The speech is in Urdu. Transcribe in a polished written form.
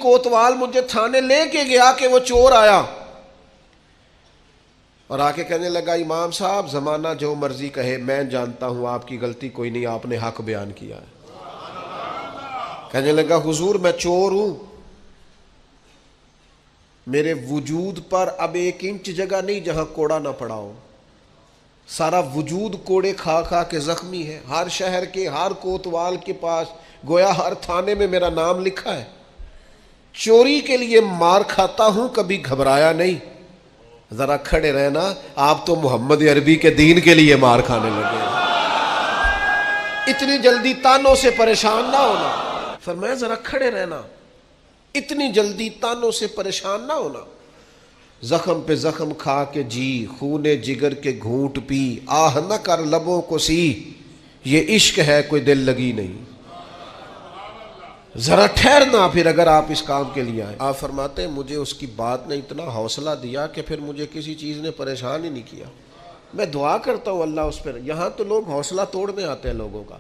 کوتوال مجھے تھانے لے کے گیا کہ وہ چور آیا اور آ کے کہنے لگا امام صاحب زمانہ جو مرضی کہے میں جانتا ہوں آپ کی غلطی کوئی نہیں، آپ نے حق بیان کیا ہے۔ کہنے لگا حضور میں چور ہوں، میرے وجود پر اب 1 انچ جگہ نہیں جہاں کوڑا نہ پڑا ہو، سارا وجود کوڑے کھا کھا کے زخمی ہے، ہر شہر کے ہر کوتوال کے پاس گویا ہر تھانے میں میرا نام لکھا ہے، چوری کے لیے مار کھاتا ہوں کبھی گھبرایا نہیں۔ ذرا کھڑے رہنا، آپ تو محمد عربی کے دین کے لیے مار کھانے لگے، اتنی جلدی تانوں سے پریشان نہ ہونا۔ فرمایا ذرا کھڑے رہنا، اتنی جلدی تانوں سے پریشان نہ ہونا۔ زخم پہ زخم کھا کے جی، خون جگر کے گھونٹ پی، آہ نہ کر لبوں کو سی، یہ عشق ہے کوئی دل لگی نہیں۔ ذرا ٹھہرنا پھر اگر آپ اس کام کے لیے آئے۔ آپ فرماتے ہیں مجھے اس کی بات نے اتنا حوصلہ دیا کہ پھر مجھے کسی چیز نے پریشان ہی نہیں کیا۔ میں دعا کرتا ہوں اللہ اس پر، یہاں تو لوگ حوصلہ توڑنے آتے ہیں لوگوں کا۔